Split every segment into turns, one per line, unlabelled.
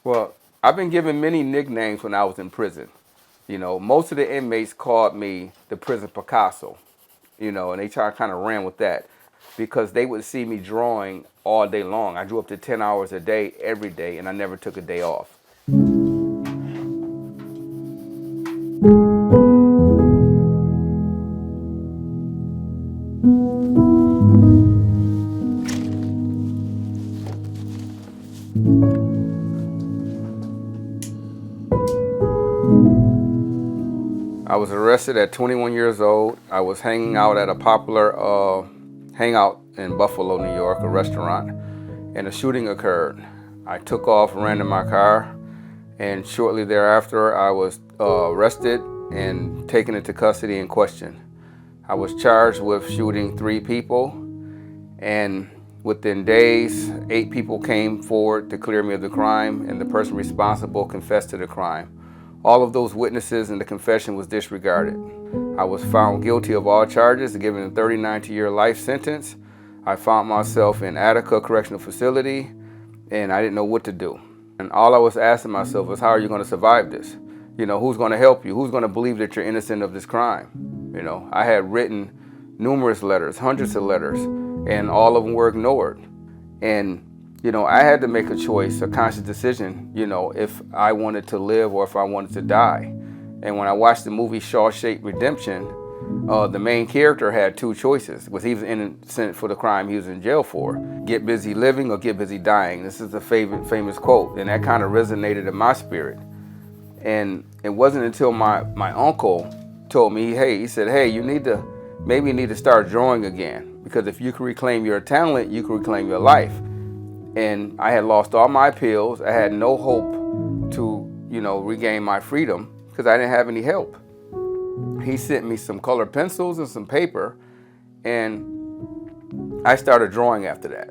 Well, I've been given many nicknames when I was in prison. Most of the inmates called me the prison Picasso, and they kind of ran with that because they would see me drawing all day long. I drew up to 10 hours a day, every day, and I never took a day off. I was arrested at 21 years old. I was hanging out at a popular hangout in Buffalo, New York, a restaurant, and a shooting occurred. I took off, ran to my car, and shortly thereafter I was arrested and taken into custody and questioned. I was charged with shooting 3 people, and within days, 8 people came forward to clear me of the crime, and the person responsible confessed to the crime. All of those witnesses and the confession was disregarded. I was found guilty of all charges, given a 39-year life sentence. I found myself in Attica Correctional Facility, and I didn't know what to do. And all I was asking myself was, how are you going to survive this? Who's going to help you? Who's going to believe that you're innocent of this crime? I had written numerous letters, hundreds of letters, and all of them were ignored. And I had to make a choice, a conscious decision, if I wanted to live or if I wanted to die. And when I watched the movie Shawshank Redemption, the main character had 2 choices. Was he was innocent for the crime he was in jail for? Get busy living or get busy dying. This is a famous quote, and that kind of resonated in my spirit. And it wasn't until my uncle told me, he said, hey, you need to start drawing again, because if you can reclaim your talent, you can reclaim your life. And I had lost all my pills. I had no hope to, regain my freedom because I didn't have any help. He sent me some colored pencils and some paper, and I started drawing after that.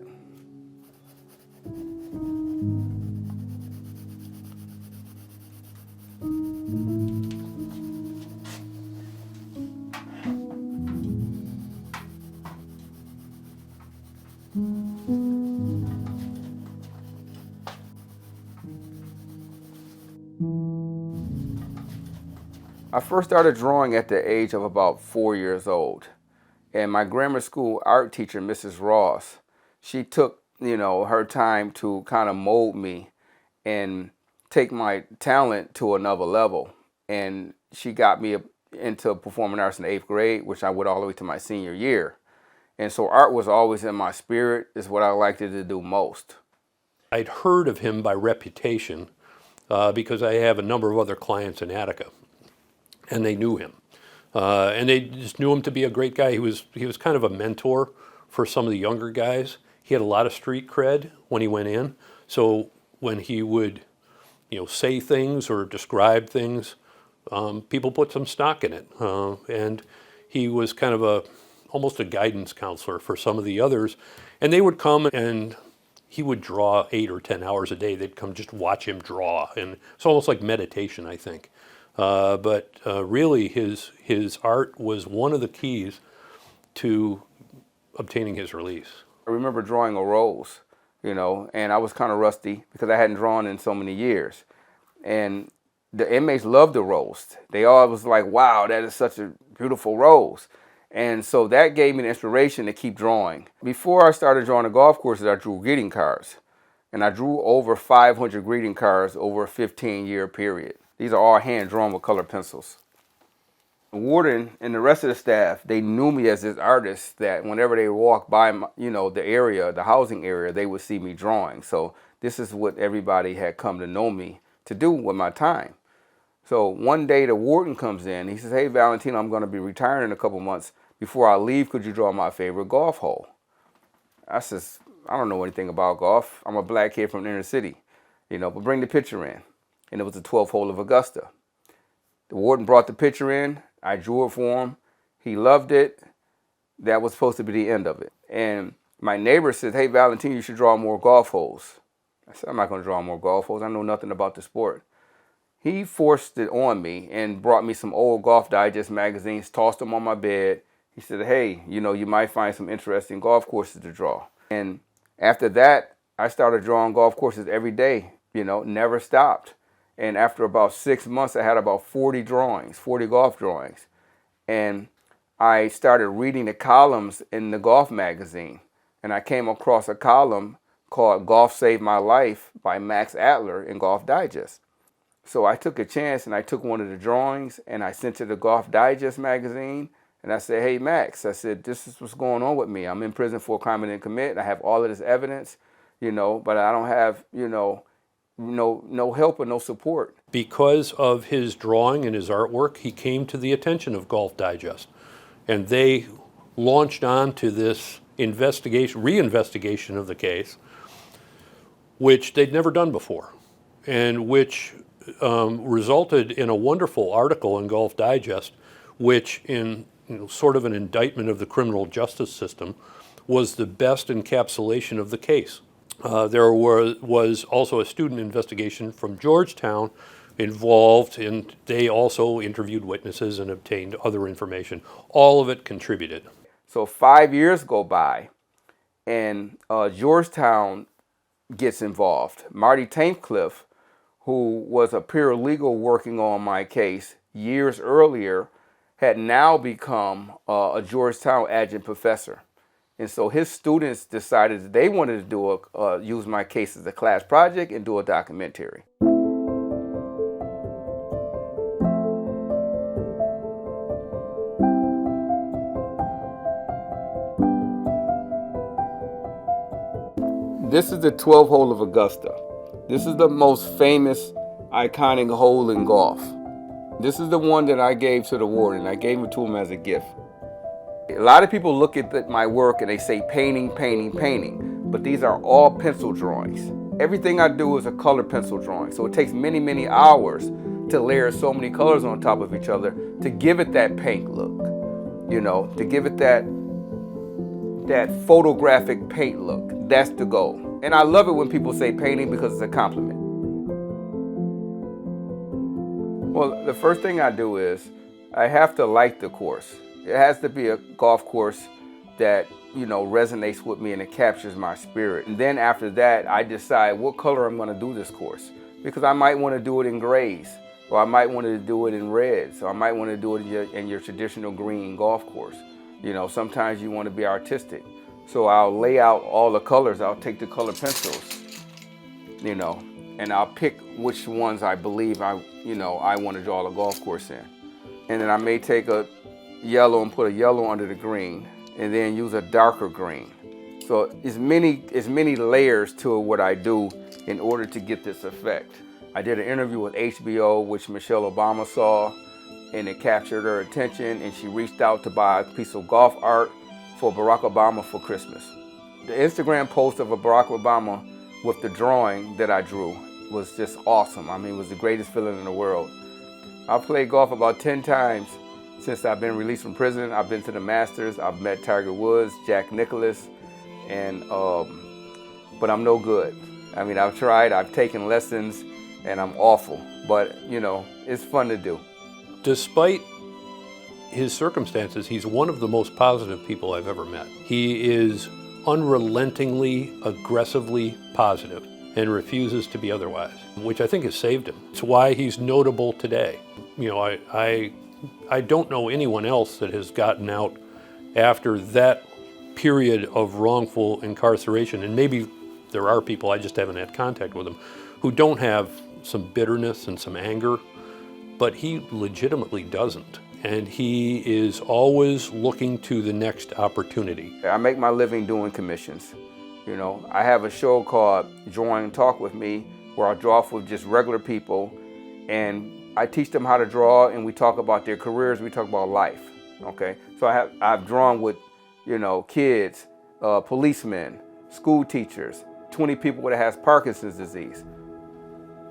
I first started drawing at the age of about 4 years old. And my grammar school art teacher, Mrs. Ross, she took, her time to kind of mold me and take my talent to another level. And she got me into performing arts in the 8th grade, which I went all the way to my senior year. And so art was always in my spirit, is what I liked to do most.
I'd heard of him by reputation because I have a number of other clients in Attica, and they knew him. And they just knew him to be a great guy. He was kind of a mentor for some of the younger guys. He had a lot of street cred when he went in. So when he would, say things or describe things, people put some stock in it. And he was kind of almost a guidance counselor for some of the others. And they would come and he would draw 8 or 10 hours a day. They'd come just watch him draw. And it's almost like meditation, I think. But really, his art was one of the keys to obtaining his release.
I remember drawing a rose, and I was kind of rusty because I hadn't drawn in so many years. And the inmates loved the rose. They all was like, wow, that is such a beautiful rose. And so that gave me the inspiration to keep drawing. Before I started drawing the golf courses, I drew greeting cards. And I drew over 500 greeting cards over a 15-year period. These are all hand-drawn with colored pencils. The warden and the rest of the staff, they knew me as this artist that whenever they walked by, the area, the housing area, they would see me drawing. So this is what everybody had come to know me to do with my time. So one day the warden comes in. He says, hey, Valentino, I'm going to be retiring in a couple months. Before I leave, could you draw my favorite golf hole? I says, I don't know anything about golf. I'm a black kid from the inner city, but bring the picture in. And it was the 12th hole of Augusta. The warden brought the picture in. I drew it for him. He loved it. That was supposed to be the end of it. And my neighbor said, hey, Valentine, you should draw more golf holes. I said, I'm not going to draw more golf holes. I know nothing about the sport. He forced it on me and brought me some old Golf Digest magazines, tossed them on my bed. He said, hey, you might find some interesting golf courses to draw. And after that, I started drawing golf courses every day never stopped. And after about 6 months, I had about 40 drawings, 40 golf drawings. And I started reading the columns in the golf magazine. And I came across a column called Golf Saved My Life by Max Adler in Golf Digest. So I took a chance and I took one of the drawings and I sent it to Golf Digest magazine. And I said, hey, Max, I said, this is what's going on with me. I'm in prison for a crime I didn't commit. I have all of this evidence, but I don't have, no help or no support.
Because of his drawing and his artwork, he came to the attention of Golf Digest. And they launched on to this reinvestigation of the case, which they'd never done before, and which resulted in a wonderful article in Golf Digest, which in sort of an indictment of the criminal justice system was the best encapsulation of the case. There was also a student investigation from Georgetown involved, and they also interviewed witnesses and obtained other information. All of it contributed.
So 5 years go by, and Georgetown gets involved. Marty Taincliffe, who was a paralegal working on my case years earlier, had now become a Georgetown adjunct professor. And so his students decided that they wanted to use my case as a class project and do a documentary. This is the 12th hole of Augusta. This is the most famous, iconic hole in golf. This is the one that I gave to the warden. I gave it to him as a gift. A lot of people look at my work and they say painting, painting, painting, but these are all pencil drawings. Everything I do is a color pencil drawing, so it takes many, many hours to layer so many colors on top of each other to give it that paint look, to give it that photographic paint look. That's the goal. And I love it when people say painting because it's a compliment. Well, the first thing I do is I have to like the course. It has to be a golf course that, resonates with me and it captures my spirit. And then after that, I decide what color I'm going to do this course. Because I might want to do it in grays, or I might want to do it in reds, or I might want to do it in your traditional green golf course. Sometimes you want to be artistic. So I'll lay out all the colors. I'll take the color pencils, and I'll pick which ones I believe I want to draw the golf course in. And then I may take a yellow and put a yellow under the green, and then use a darker green. So it's many layers to what I do in order to get this effect. I did an interview with HBO, which Michelle Obama saw, and it captured her attention, and she reached out to buy a piece of golf art for Barack Obama for Christmas. The Instagram post of a Barack Obama with the drawing that I drew was just awesome. I mean, it was the greatest feeling in the world. I've played golf about 10 times since I've been released from prison. I've been to the Masters. I've met Tiger Woods, Jack Nicklaus, and but I'm no good. I mean, I've tried, I've taken lessons, and I'm awful. But, it's fun to do.
Despite his circumstances, he's one of the most positive people I've ever met. He is unrelentingly, aggressively positive and refuses to be otherwise, which I think has saved him. It's why he's notable today. I don't know anyone else that has gotten out after that period of wrongful incarceration, and maybe there are people, I just haven't had contact with them, who don't have some bitterness and some anger, but he legitimately doesn't. And he is always looking to the next opportunity.
I make my living doing commissions. I have a show called Drawing and Talk with Me, where I draw with just regular people, and I teach them how to draw, and we talk about their careers, we talk about life, okay? So I've drawn with, kids, policemen, school teachers, 20 people that has Parkinson's disease.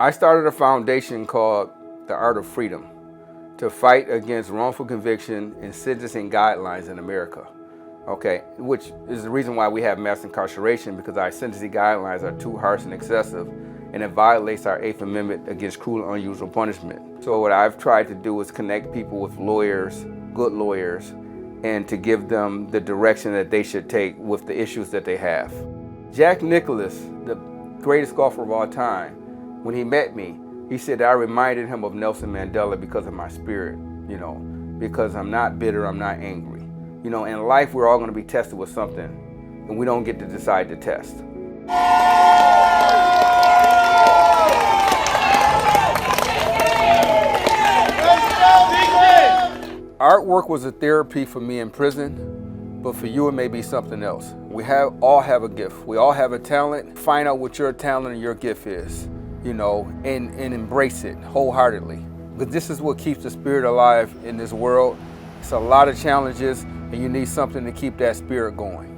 I started a foundation called The Art of Freedom to fight against wrongful conviction and sentencing guidelines in America, okay? Which is the reason why we have mass incarceration, because our sentencing guidelines are too harsh and excessive, and it violates our 8th Amendment against cruel and unusual punishment. So what I've tried to do is connect people with lawyers, good lawyers, and to give them the direction that they should take with the issues that they have. Jack Nicklaus, the greatest golfer of all time, When he met me, he said I reminded him of Nelson Mandela because of my spirit, because I'm not bitter, I'm not angry. In life, we're all going to be tested with something, and we don't get to decide the test. Artwork was a therapy for me in prison, but for you it may be something else. We all have a gift. We all have a talent. Find out what your talent and your gift is, and embrace it wholeheartedly. Because this is what keeps the spirit alive in this world. It's a lot of challenges, and you need something to keep that spirit going.